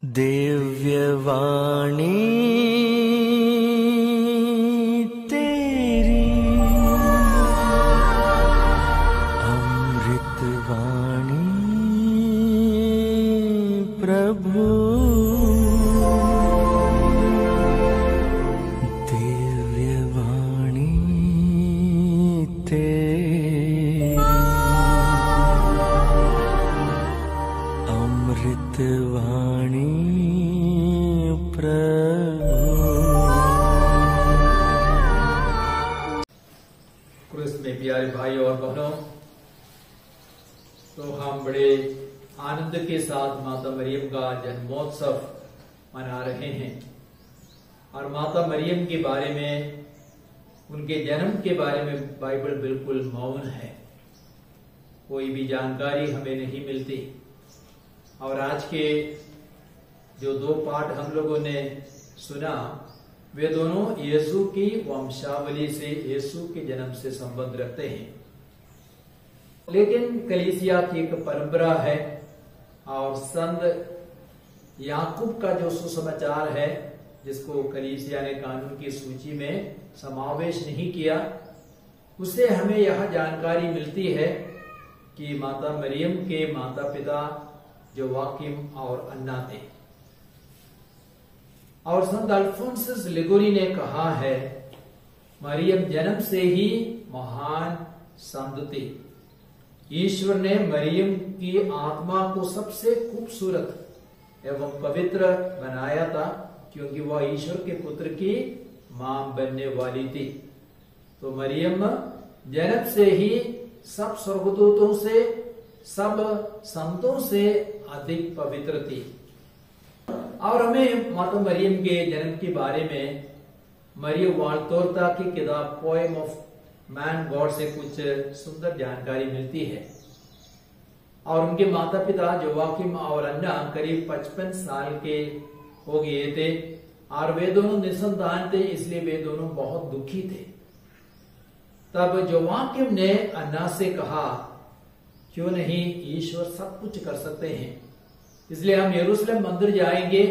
दिव्यवाणी तेरी अमृतवाणी प्रभु, दिव्यवाणी तेरी अमृतवाणी क्रिस्त में प्यारे भाई और बहनों, तो हम बड़े आनंद के साथ माता मरियम का जन्मोत्सव मना रहे हैं और माता मरियम के बारे में, उनके जन्म के बारे में बाइबल बिल्कुल मौन है। कोई भी जानकारी हमें नहीं मिलती। और आज के जो दो पाठ हम लोगों ने सुना, वे दोनों यीशु की वंशावली से, यीशु के जन्म से संबंध रखते हैं। लेकिन कलीसिया की एक परंपरा है और संत याकूब का जो सुसमाचार है, जिसको कलीसिया ने कानून की सूची में समावेश नहीं किया, उससे हमें यह जानकारी मिलती है कि माता मरियम के माता पिता जोवाकिम और अन्ना थे। और संत अल्फोंसस लिगोरी ने कहा है, मरियम जन्म से ही महान संत थी। ईश्वर ने मरियम की आत्मा को सबसे खूबसूरत एवं पवित्र बनाया था, क्योंकि वह ईश्वर के पुत्र की मां बनने वाली थी। तो मरियम जन्म से ही सब स्वर्गदूतों से, सब संतों से अधिक पवित्र थी। और हमें माता मरियम के जन्म के बारे में मरियम वाल्तोरता की किताब पोएम ऑफ मैन गॉड से कुछ सुंदर जानकारी मिलती है। और उनके माता पिता जोवाकिम और अन्ना करीब 55 साल के हो गए थे और वे दोनों निसंतान थे, इसलिए वे दोनों बहुत दुखी थे। तब जोवाकिम ने अन्ना से कहा, क्यों नहीं, ईश्वर सब कुछ कर सकते हैं, इसलिए हम यरूशलेम मंदिर जाएंगे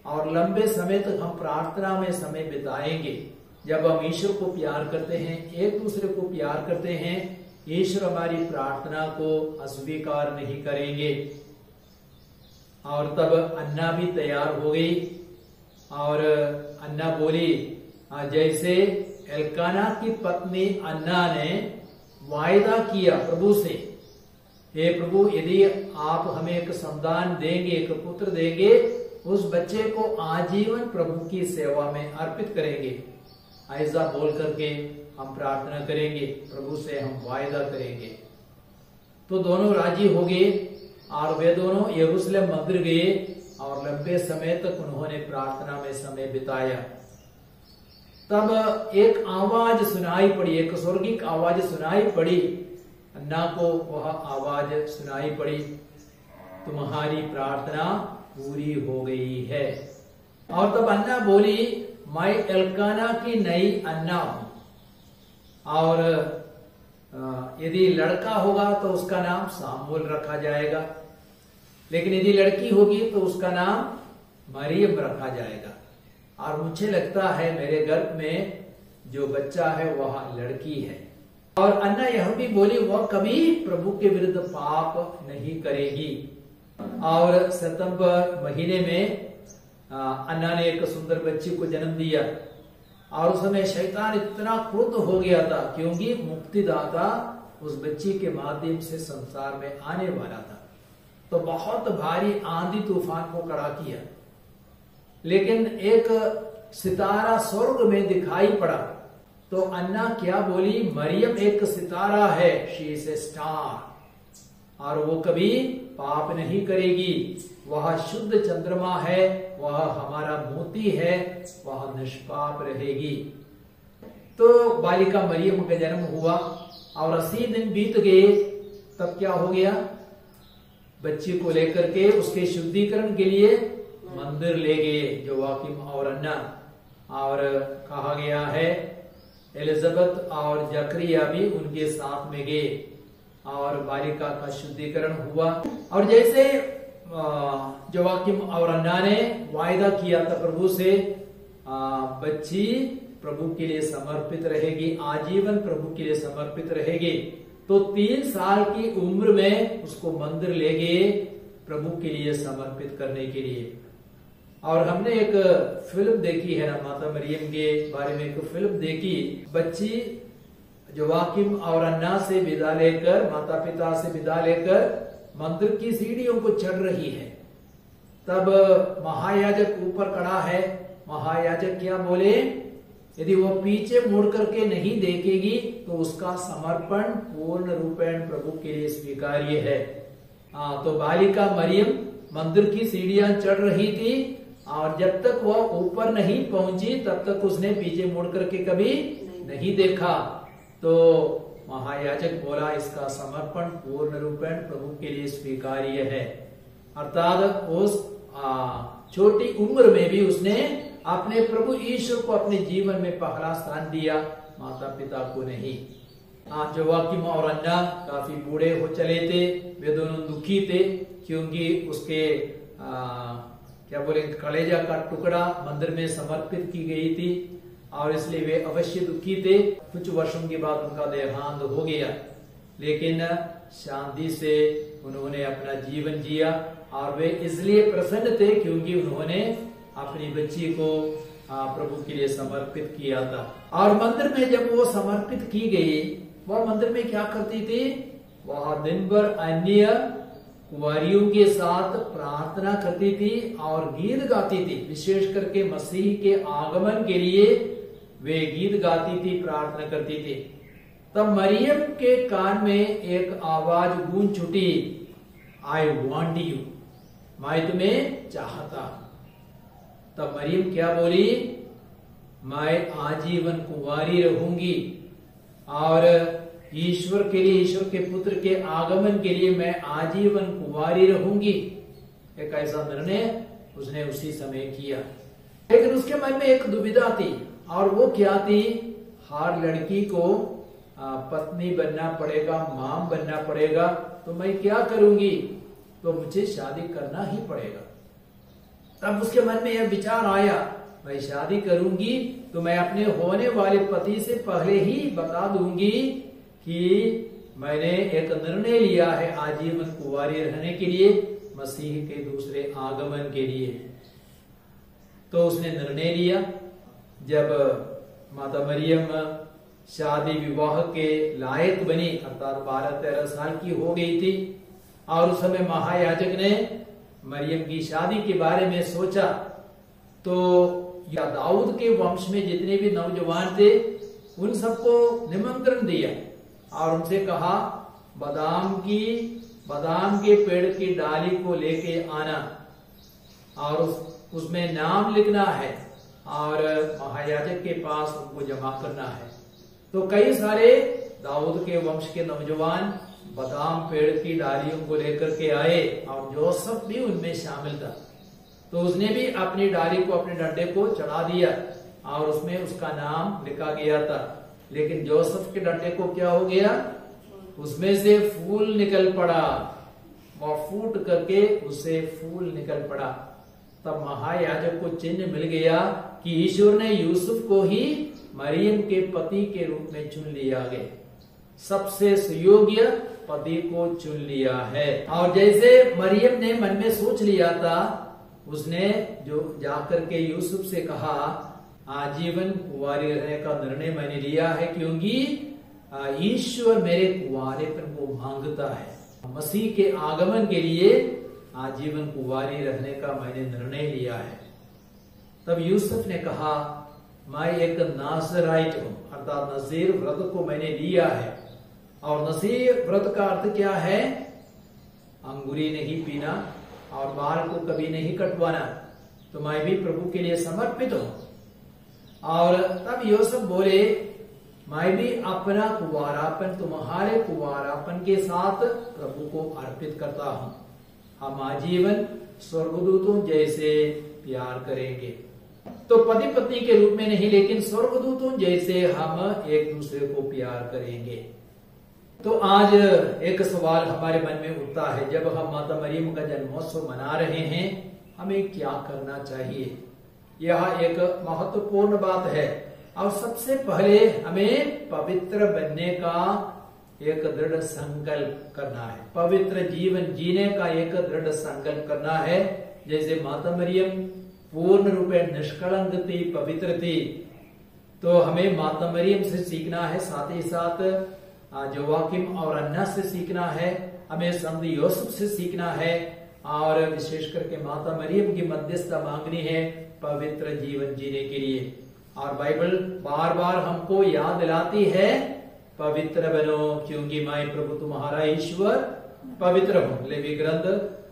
और लंबे समय तक हम प्रार्थना में समय बिताएंगे। जब हम ईश्वर को प्यार करते हैं, एक दूसरे को प्यार करते हैं, ईश्वर हमारी प्रार्थना को अस्वीकार नहीं करेंगे। और तब अन्ना भी तैयार हो गई और अन्ना बोली, जैसे एल्काना की पत्नी अन्ना ने वायदा किया प्रभु से, हे प्रभु, यदि आप हमें एक संतान देंगे, एक पुत्र देंगे, उस बच्चे को आजीवन प्रभु की सेवा में अर्पित करेंगे। ऐसा बोल करके हम प्रार्थना करेंगे, प्रभु से हम वायदा करेंगे। तो दोनों राजी हो गए और वे दोनों यरूशलेम मंदिर गए और लंबे समय तक उन्होंने प्रार्थना में समय बिताया। तब एक आवाज सुनाई पड़ी, एक स्वर्गिक आवाज सुनाई पड़ी। अन्ना को वह आवाज सुनाई पड़ी, तुम्हारी प्रार्थना पूरी हो गई है। और तब अन्ना बोली, मैं एल्काना की नई अन्ना हूं, और यदि लड़का होगा तो उसका नाम सामुएल रखा जाएगा, लेकिन यदि लड़की होगी तो उसका नाम मरियम रखा जाएगा। और मुझे लगता है मेरे गर्भ में जो बच्चा है वह लड़की है। और अन्ना यह भी बोली, वह कभी प्रभु के विरुद्ध पाप नहीं करेगी। और सितंबर महीने में अन्ना ने एक सुंदर बच्ची को जन्म दिया और उस समय शैतान इतना क्रुद्ध हो गया था, क्योंकि मुक्तिदाता उस बच्ची के माध्यम से संसार में आने वाला था। तो बहुत भारी आंधी तूफान को खड़ा किया, लेकिन एक सितारा स्वर्ग में दिखाई पड़ा। तो अन्ना क्या बोली, मरियम एक सितारा है, शी इज ए स्टार, और वो कभी पाप नहीं करेगी। वह शुद्ध चंद्रमा है, वह हमारा मोती है, वह निष्पाप रहेगी। तो बालिका मरियम का जन्म हुआ और 80 दिन बीत गए। तब क्या हो गया, बच्ची को लेकर के उसके शुद्धिकरण के लिए मंदिर ले गए जोवाकिम और अन्ना। और कहा गया है एलिजाबेथ और जकरिया भी उनके साथ में गए और बालिका का शुद्धिकरण हुआ। और जैसे जोवाकिम और अन्ना ने वायदा किया था प्रभु से, बच्ची प्रभु के लिए समर्पित रहेगी, आजीवन प्रभु के लिए समर्पित रहेगी। तो 3 साल की उम्र में उसको मंदिर ले गए प्रभु के लिए समर्पित करने के लिए। और हमने एक फिल्म देखी है ना, माता मरियम के बारे में एक फिल्म देखी। बच्ची जोवाकिम और अन्ना से विदा लेकर, माता पिता से विदा लेकर मंदिर की सीढ़ियों को चढ़ रही है। तब महायाजक ऊपर खड़ा है। महायाजक क्या बोले, यदि वो पीछे मुड़ करके नहीं देखेगी तो उसका समर्पण पूर्ण रूपेण प्रभु के लिए स्वीकार्य है। तो बालिका मरियम मंदिर की सीढ़ियां चढ़ रही थी और जब तक वह ऊपर नहीं पहुंची तब तक उसने पीछे मुड़ करके कभी नहीं देखा। तो महायाजक बोला, इसका समर्पण पूर्ण रूपेण प्रभु के लिए स्वीकार्य है। अर्थात उस छोटी उम्र में भी उसने अपने प्रभु ईश्वर को अपने जीवन में पहला स्थान दिया, माता पिता को नहीं। जोवाकिम और अन्ना काफी बूढ़े हो चले थे, वे दोनों दुखी थे क्योंकि उसके क्या बोले कलेजा का टुकड़ा मंदिर में समर्पित की गई थी और इसलिए वे अवश्य दुखी थे। कुछ वर्षों के बाद उनका देहांत हो गया, लेकिन शांति से उन्होंने अपना जीवन जिया और वे इसलिए प्रसन्न थे क्योंकि उन्होंने अपनी बच्ची को प्रभु के लिए समर्पित किया था। और मंदिर में जब वो समर्पित की गई, वह मंदिर में क्या करती थी, वह दिन भर अन्य कुंवारियों के साथ प्रार्थना करती थी और गीत गाती थी। विशेष करके मसीह के आगमन के लिए वे गीत गाती थी, प्रार्थना करती थी। तब मरियम के कान में एक आवाज गूंज छुटी, आई वांट यू, मैं तुम्हें चाहता। तब मरियम क्या बोली, मैं आजीवन कुंवारी रहूंगी और ईश्वर के लिए, ईश्वर के पुत्र के आगमन के लिए मैं आजीवन कुंवारी रहूंगी। एक ऐसा निर्णय उसने उसी समय किया। लेकिन उसके मन में एक दुविधा थी और वो क्या थी, हर लड़की को पत्नी बनना पड़ेगा, मां बनना पड़ेगा, तो मैं क्या करूंगी, तो मुझे शादी करना ही पड़ेगा। तब उसके मन में यह विचार आया, मैं शादी करूंगी तो मैं अपने होने वाले पति से पहले ही बता दूंगी कि मैंने एक निर्णय लिया है आजीवन कुंवारी रहने के लिए, मसीह के दूसरे आगमन के लिए। तो उसने निर्णय लिया। जब माता मरियम शादी विवाह के लायक बनी, अर्थात 12-13 साल की हो गई थी, और उस समय महायाजक ने मरियम की शादी के बारे में सोचा, तो या दाऊद के वंश में जितने भी नौजवान थे उन सबको निमंत्रण दिया और उनसे कहा, बादाम के पेड़ की डाली को लेके आना और उसमें नाम लिखना है और महायाजक के पास उनको जमा करना है। तो कई सारे दाऊद के वंश के नौजवान बादाम पेड़ की डालियों को लेकर के आए और जोसेफ भी उनमें शामिल था। तो उसने भी अपनी डाली को, अपने डंडे को चढ़ा दिया और उसमें उसका नाम लिखा गया था। लेकिन जोसेफ के डंडे को क्या हो गया, उसमें से फूल निकल पड़ा, वह फूट करके उससे फूल निकल पड़ा। तब महायाजक को चिन्ह मिल गया कि ईश्वर ने यूसुफ को ही मरियम के पति के रूप में चुन लिया गया, सबसे सुयोग्य पति को चुन लिया है। और जैसे मरियम ने मन में सोच लिया था, उसने जो जाकर के यूसुफ से कहा, आजीवन कुंवारी रहने का निर्णय मैंने लिया है क्योंकि ईश्वर मेरे कुंवारेपन को मांगता है। मसीह के आगमन के लिए आजीवन कुंवारी रहने का मैंने निर्णय लिया है। तब यूसुफ ने कहा, मैं एक नासराइट हूं, अर्थात नजीर व्रत को मैंने लिया है। और नजीर व्रत का अर्थ क्या है, अंगूरी नहीं पीना और बाल को कभी नहीं कटवाना। तो मैं भी प्रभु के लिए समर्पित हूं। और तब यूसुफ बोले, मैं भी अपना कुंवारापन तुम्हारे कुंवारापन के साथ प्रभु को अर्पित करता हूं। हम आजीवन स्वर्गदूतों जैसे प्यार करेंगे। तो पति पत्नी के रूप में नहीं, लेकिन स्वर्गदूतों जैसे हम एक दूसरे को प्यार करेंगे। तो आज एक सवाल हमारे मन में उठता है, जब हम माता मरियम का जन्मोत्सव मना रहे हैं, हमें क्या करना चाहिए? यह एक महत्वपूर्ण बात है। और सबसे पहले हमें पवित्र बनने का एक दृढ़ संकल्प करना है, पवित्र जीवन जीने का एक दृढ़ संकल्प करना है। जैसे माता मरियम पूर्ण रूपे निष्कलंक थी, पवित्र थी, तो हमें माता मरियम से सीखना है। साथ ही साथ जोवाकिम और अन्ना से सीखना है, हमें संत यूसुफ से सीखना है, और विशेष करके माता मरियम की मध्यस्थता मांगनी है पवित्र जीवन जीने के लिए। और बाइबल बार बार हमको याद दिलाती है, पवित्र बनो क्योंकि मैं प्रभु तुम्हारा ईश्वर पवित्र हूँ। लेवी ग्रंथ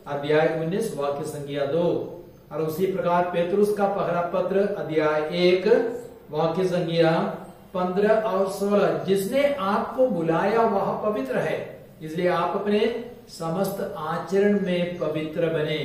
अध्याय 19 वाक्य संख्या 2। और उसी प्रकार पेतरुस का पहला पत्र अध्याय 1 वाक्य संख्या 15 और 16, जिसने आपको बुलाया वह पवित्र है, इसलिए आप अपने समस्त आचरण में पवित्र बने।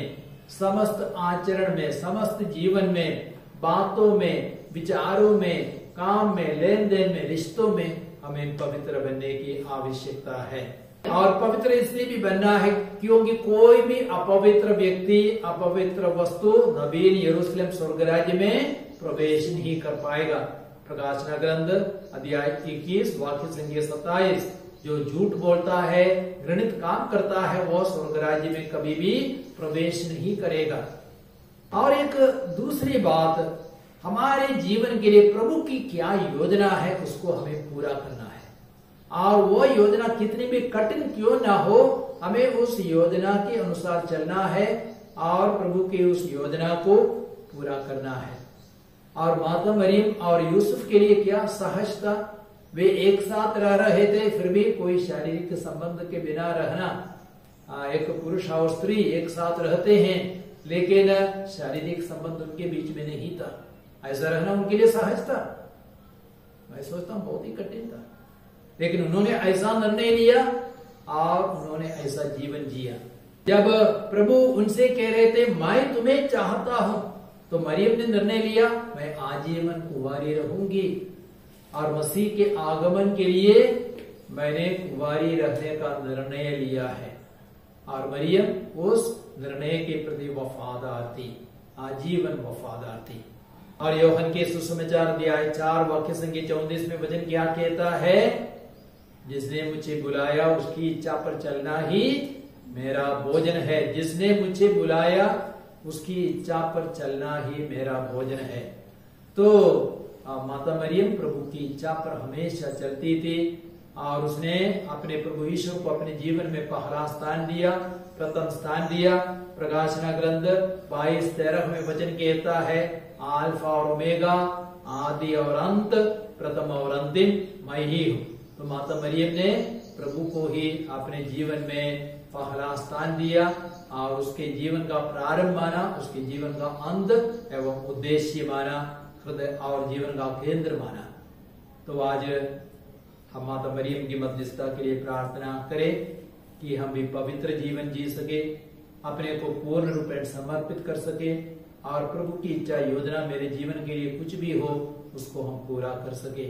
समस्त आचरण में, समस्त जीवन में, बातों में, विचारों में, काम में, लेन देन में, रिश्तों में हमें पवित्र बनने की आवश्यकता है। और पवित्र इसलिए भी बनना है क्योंकि कोई भी अपवित्र व्यक्ति, अपवित्र वस्तु नवीन यरूशलेम स्वर्ग राज्य में प्रवेश नहीं कर पाएगा। प्रकाशना ग्रंथ अध्याय 21 वाक्य संख्या 27, जो झूठ बोलता है, घृणित काम करता है, वो स्वर्ग राज्य में कभी भी प्रवेश नहीं करेगा। और एक दूसरी बात, हमारे जीवन के लिए प्रभु की क्या योजना है, उसको हमें पूरा करना है। और वो योजना कितनी भी कठिन क्यों ना हो, हमें उस योजना के अनुसार चलना है और प्रभु की उस योजना को पूरा करना है। और माता मरियम और यूसुफ के लिए क्या सहज था, वे एक साथ रह रहे थे, फिर भी कोई शारीरिक संबंध के बिना रहना। एक पुरुष और स्त्री एक साथ रहते हैं, लेकिन शारीरिक संबंध उनके बीच में नहीं था। ऐसा रहना उनके लिए सहज था? मैं सोचता हूं बहुत ही कठिन था, लेकिन उन्होंने ऐसा निर्णय लिया और उन्होंने ऐसा जीवन जिया। जब प्रभु उनसे कह रहे थे मैं तुम्हें चाहता हूं, तो मरियम ने निर्णय लिया मैं आजीवन कुंवारी रहूंगी, और मसीह के आगमन के लिए मैंने कुंवारी रहने का निर्णय लिया है। और मरियम उस निर्णय के प्रति वफादार थी, आजीवन वफादार थी। और यूहन्ना के सुसमाचार अध्याय 4 वाक्य संख्या 34 में वचन क्या कहता है, जिसने मुझे बुलाया उसकी इच्छा पर चलना ही मेरा भोजन है। जिसने मुझे बुलाया उसकी इच्छा पर चलना ही मेरा भोजन है। तो माता मरियम प्रभु की इच्छा पर हमेशा चलती थी, और उसने अपने प्रभु यीशु को अपने जीवन में पहला स्थान दिया, प्रथम स्थान दिया। प्रकाशना ग्रंथ 22:13 में वचन कहता है, अल्फा और ओमेगा, आदि और अंत, प्रथम और अंतिम मैं ही हूँ। तो माता मरियम ने प्रभु को ही अपने जीवन में पहला स्थान दिया, और उसके जीवन का प्रारंभ माना, उसके जीवन का अंत एवं उद्देश्य माना, हृदय और जीवन का केंद्र माना। तो आज हम माता मरियम की मध्यस्थता के लिए प्रार्थना करें कि हम भी पवित्र जीवन जी सके, अपने को पूर्ण रूप में समर्पित कर सके, और प्रभु की इच्छा योजना मेरे जीवन के लिए कुछ भी हो उसको हम पूरा कर सके।